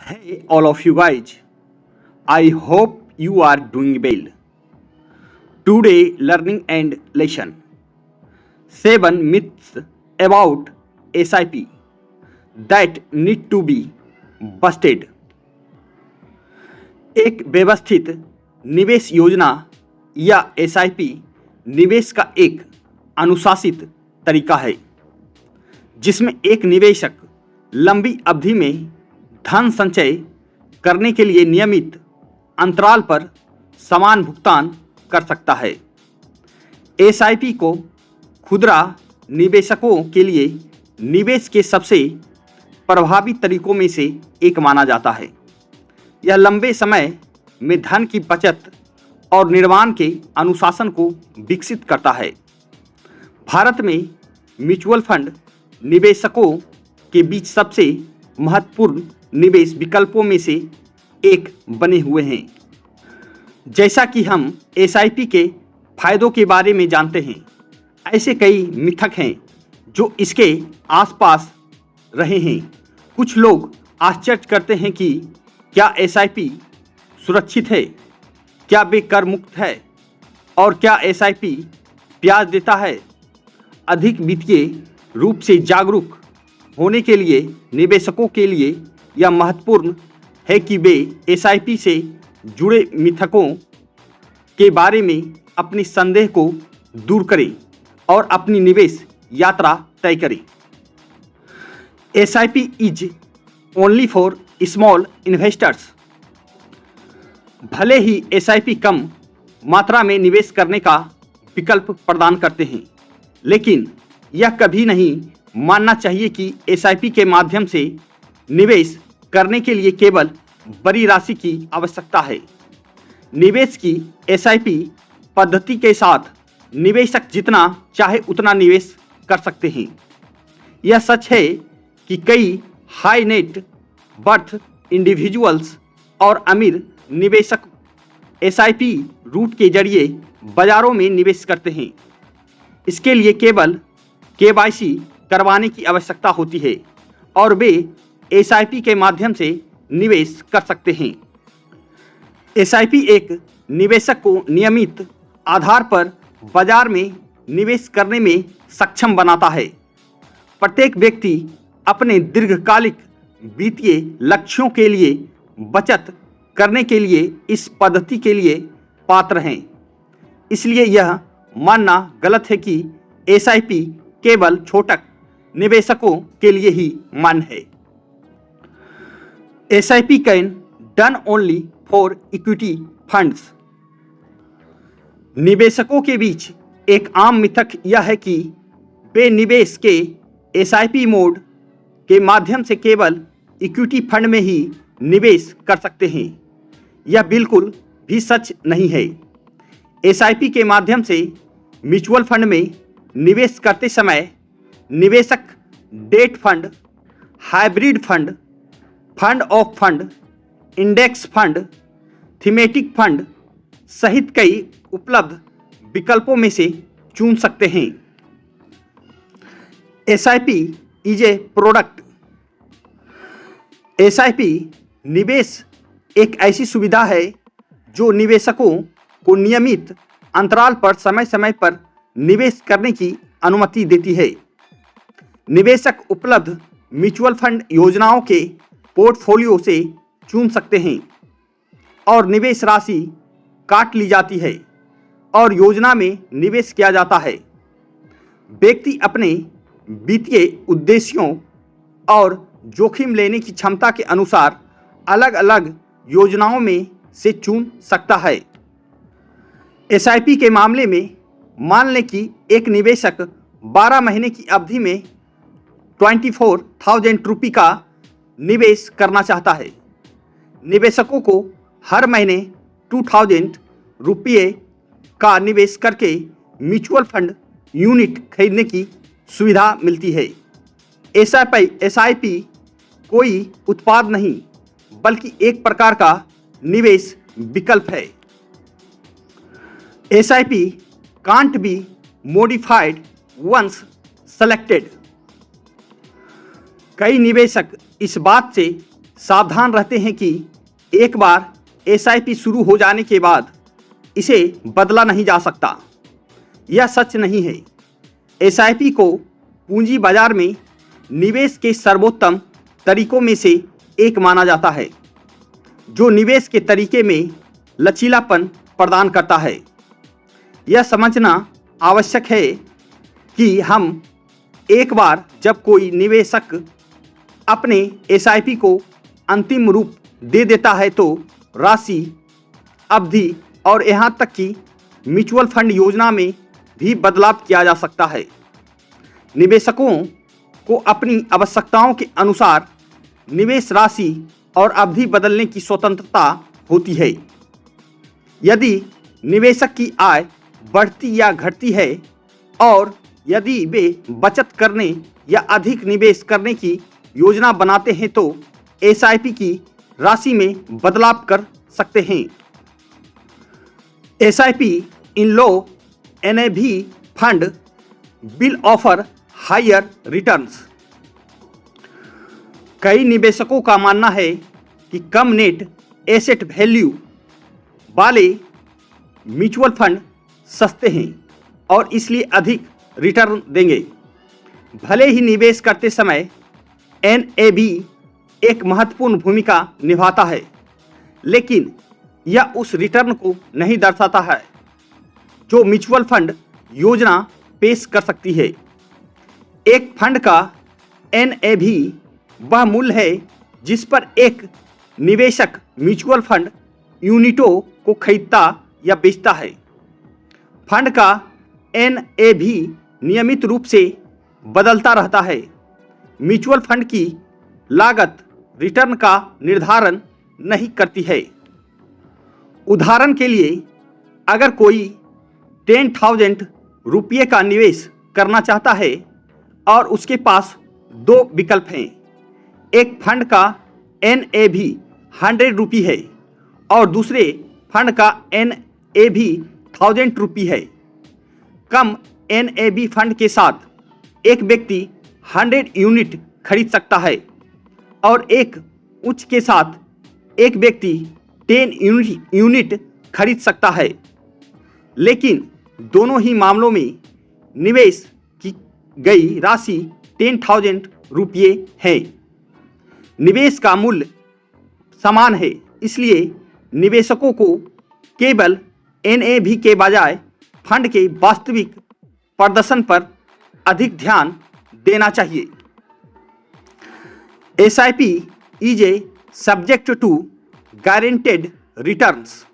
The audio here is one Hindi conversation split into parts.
Hey, all of you guys. I hope you are doing well. Today, learning and lesson 7 myths about SIP that need to be busted. एक व्यवस्थित निवेश योजना या SIP निवेश का एक अनुशासित तरीका है जिसमें एक निवेशक लंबी अवधि में धन संचय करने के लिए नियमित अंतराल पर समान भुगतान कर सकता है। SIP को खुदरा निवेशकों के लिए निवेश के सबसे प्रभावी तरीकों में से एक माना जाता है। यह लंबे समय में धन की बचत और निर्माण के अनुशासन को विकसित करता है। भारत में म्यूचुअल फंड निवेशकों के बीच सबसे महत्वपूर्ण निवेश विकल्पों में से एक बने हुए हैं। जैसा कि हम SIP के फायदों के बारे में जानते हैं, ऐसे कई मिथक हैं जो इसके आसपास रहे हैं। कुछ लोग आश्चर्य करते हैं कि क्या SIP सुरक्षित है, क्या वे कर मुक्त है और क्या SIP ब्याज देता है। अधिक वित्तीय रूप से जागरूक होने के लिए निवेशकों के लिए यह महत्वपूर्ण है कि वे SIP से जुड़े मिथकों के बारे में अपनी संदेह को दूर करें और अपनी निवेश यात्रा तय करें। SIP is only for small investors. भले ही SIP कम मात्रा में निवेश करने का विकल्प प्रदान करते हैं, लेकिन यह कभी नहीं मानना चाहिए कि SIP के माध्यम से निवेश करने के लिए केवल बड़ी राशि की आवश्यकता है। निवेश की SIP पद्धति के साथ निवेशक जितना चाहे उतना निवेश कर सकते हैं। यह सच है कि कई हाई नेट वर्थ इंडिविजुअल्स और अमीर निवेशक SIP रूट के जरिए बाजारों में निवेश करते हैं। इसके लिए केवल KYC करवाने की आवश्यकता होती है और वे SIP के माध्यम से निवेश कर सकते हैं। SIP एक निवेशक को नियमित आधार पर बाजार में निवेश करने में सक्षम बनाता है। प्रत्येक व्यक्ति अपने दीर्घकालिक वित्तीय लक्ष्यों के लिए बचत करने के लिए इस पद्धति के लिए पात्र हैं। इसलिए यह मानना गलत है कि SIP केवल छोटे निवेशकों के लिए ही मान्य है। SIP can done only for equity funds. निवेशकों के बीच एक आम मिथक यह है कि वे निवेश के SIP मोड के माध्यम से केवल इक्विटी फंड में ही निवेश कर सकते हैं। यह बिल्कुल भी सच नहीं है। SIP के माध्यम से म्यूचुअल फंड में निवेश करते समय निवेशक debt fund, hybrid fund, fund of fund, index fund, thematic fund सहित कई उपलब्ध विकल्पों में से चुन सकते हैं। SIP is a product. SIP निवेश एक ऐसी सुविधा है जो निवेशकों को नियमित अंतराल पर समय समय पर निवेश करने की अनुमति देती है। निवेशक उपलब्ध म्यूचुअल फंड योजनाओं के पोर्टफोलियो से चुन सकते हैं और निवेश राशि काट ली जाती है और योजना में निवेश किया जाता है। व्यक्ति अपने वित्तीय उद्देश्यों और जोखिम लेने की क्षमता के अनुसार अलग अलग योजनाओं में से चुन सकता है। SIP के मामले में मान लें कि एक निवेशक 12 महीने की अवधि में 24,000 रुपये का निवेश करना चाहता है। निवेशकों को हर महीने 2,000 रुपये का निवेश करके म्यूचुअल फंड यूनिट खरीदने की सुविधा मिलती है। SIP कोई उत्पाद नहीं बल्कि एक प्रकार का निवेश विकल्प है। SIP can't be modified once selected। कई निवेशक इस बात से सावधान रहते हैं कि एक बार एसआईपी शुरू हो जाने के बाद इसे बदला नहीं जा सकता। यह सच नहीं है। एसआईपी को पूंजी बाजार में निवेश के सर्वोत्तम तरीकों में से एक माना जाता है, जो निवेश के तरीके में लचीलापन प्रदान करता है। यह समझना आवश्यक है कि हम एक बार जब कोई निवेशक अपने एसआईपी को अंतिम रूप दे देता है तो राशि, अवधि और यहाँ तक कि म्यूचुअल फंड योजना में भी बदलाव किया जा सकता है। निवेशकों को अपनी आवश्यकताओं के अनुसार निवेश राशि और अवधि बदलने की स्वतंत्रता होती है। यदि निवेशक की आय बढ़ती या घटती है और यदि वे बचत करने या अधिक निवेश करने की योजना बनाते हैं तो एसआईपी की राशि में बदलाव कर सकते हैं। SIP in low NAV fund will offer higher returns. कई निवेशकों का मानना है कि कम नेट एसेट वैल्यू वाले म्यूचुअल फंड सस्ते हैं और इसलिए अधिक रिटर्न देंगे। भले ही निवेश करते समय एनएवी एक महत्वपूर्ण भूमिका निभाता है, लेकिन यह उस रिटर्न को नहीं दर्शाता है जो म्यूचुअल फंड योजना पेश कर सकती है। एक फंड का एनएवी वह मूल्य है जिस पर एक निवेशक म्यूचुअल फंड यूनिटों को खरीदता या बेचता है। फंड का एनएवी नियमित रूप से बदलता रहता है। म्यूचुअल फंड की लागत रिटर्न का निर्धारण नहीं करती है। उदाहरण के लिए, अगर कोई 10,000 रुपये का निवेश करना चाहता है और उसके पास दो विकल्प हैं। एक फंड का एनएवी 100 रुपये है और दूसरे फंड का एनएवी 1000 रुपये है। कम एनएवी फंड के साथ एक व्यक्ति 100 यूनिट खरीद सकता है और एक उच्च के साथ एक व्यक्ति 10 यूनिट खरीद सकता है, लेकिन दोनों ही मामलों में निवेश की गई राशि 10,000 रुपये है। निवेश का मूल्य समान है, इसलिए निवेशकों को केवल एनएवी के बजाय फंड के वास्तविक प्रदर्शन पर अधिक ध्यान देना चाहिए। SIP is a subject to guaranteed returns.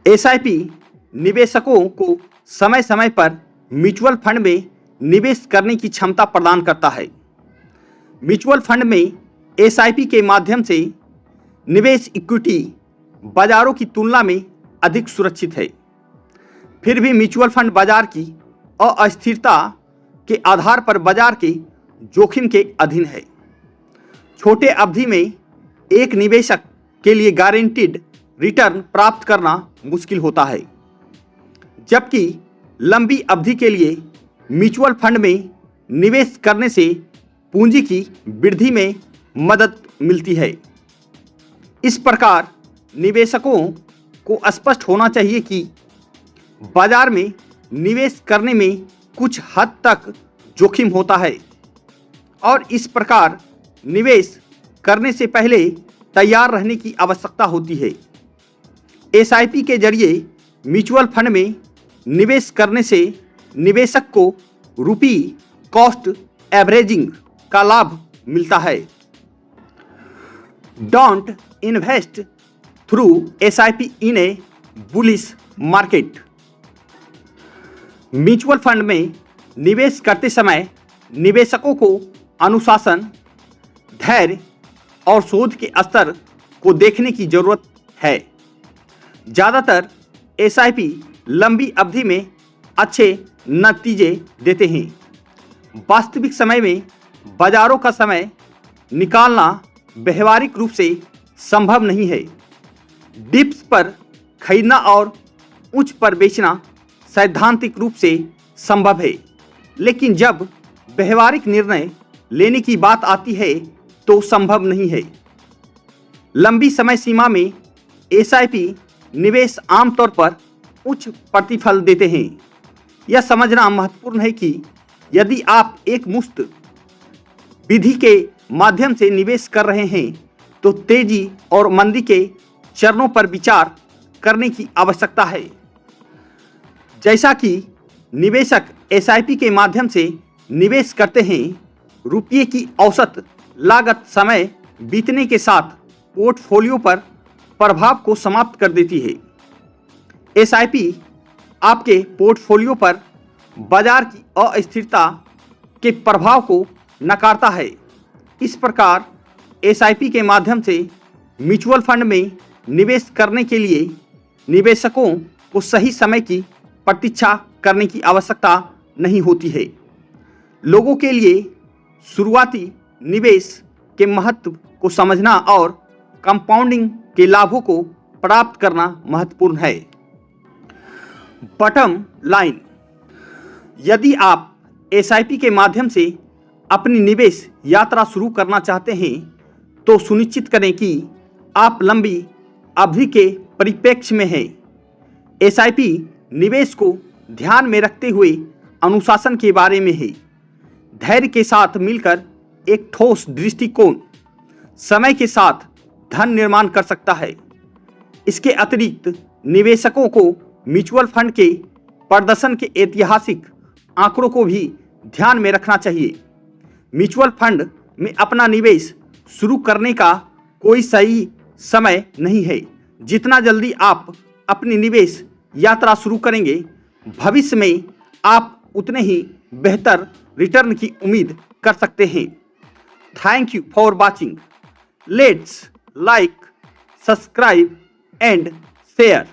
SIP निवेशकों को समय समय पर म्यूचुअल फंड में निवेश करने की क्षमता प्रदान करता है। म्यूचुअल फंड में एसआईपी के माध्यम से निवेश इक्विटी बाजारों की तुलना में अधिक सुरक्षित है। फिर भी म्यूचुअल फंड बाजार की अस्थिरता के आधार पर बाजार के जोखिम के अधीन है। छोटे अवधि में एक निवेशक के लिए गारंटीड रिटर्न प्राप्त करना मुश्किल होता है, जबकि लंबी अवधि के लिए म्यूचुअल फंड में निवेश करने से पूंजी की वृद्धि में मदद मिलती है। इस प्रकार निवेशकों को स्पष्ट होना चाहिए कि बाजार में निवेश करने में कुछ हद तक जोखिम होता है और इस प्रकार निवेश करने से पहले तैयार रहने की आवश्यकता होती है। एसआईपी के जरिए म्यूचुअल फंड में निवेश करने से निवेशक को रुपी कॉस्ट एवरेजिंग का लाभ मिलता है। Don't invest through SIP in A bullish market. Mutual fund में निवेश करते समय निवेशकों को अनुशासन, धैर्य और शोध के स्तर को देखने की जरूरत है। ज़्यादातर एसआईपी लंबी अवधि में अच्छे नतीजे देते हैं। वास्तविक समय में बाजारों का समय निकालना व्यवहारिक रूप से संभव नहीं है। डिप्स पर खरीदना और उच्च पर बेचना सैद्धांतिक रूप से संभव है, लेकिन जब व्यवहारिक निर्णय लेने की बात आती है तो संभव नहीं है। लंबी समय सीमा में एसआईपी निवेश आमतौर पर उच्च प्रतिफल देते हैं। यह समझना महत्वपूर्ण है कि यदि आप एक मुफ्त विधि के माध्यम से निवेश कर रहे हैं तो तेजी और मंदी के चरणों पर विचार करने की आवश्यकता है। जैसा कि निवेशक एसआईपी के माध्यम से निवेश करते हैं, रुपये की औसत लागत समय बीतने के साथ पोर्टफोलियो पर प्रभाव को समाप्त कर देती है। एसआईपी आपके पोर्टफोलियो पर बाजार की अस्थिरता के प्रभाव को नकारता है। इस प्रकार एसआईपी के माध्यम से म्यूचुअल फंड में निवेश करने के लिए निवेशकों को सही समय की प्रतीक्षा करने की आवश्यकता नहीं होती है। लोगों के लिए शुरुआती निवेश के महत्व को समझना और कंपाउंडिंग के लाभों को प्राप्त करना महत्वपूर्ण है। बॉटम लाइन, यदि आप एसआईपी के माध्यम से अपनी निवेश यात्रा शुरू करना चाहते हैं तो सुनिश्चित करें कि आप लंबी अवधि के परिप्रेक्ष्य में हैं। एसआईपी निवेश को ध्यान में रखते हुए अनुशासन के बारे में है। धैर्य के साथ मिलकर एक ठोस दृष्टिकोण समय के साथ धन निर्माण कर सकता है। इसके अतिरिक्त निवेशकों को म्यूचुअल फंड के प्रदर्शन के ऐतिहासिक आंकड़ों को भी ध्यान में रखना चाहिए। म्यूचुअल फंड में अपना निवेश शुरू करने का कोई सही समय नहीं है। जितना जल्दी आप अपनी निवेश यात्रा शुरू करेंगे, भविष्य में आप उतने ही बेहतर रिटर्न की उम्मीद कर सकते हैं। Thank you for watching. Let's like, subscribe and share.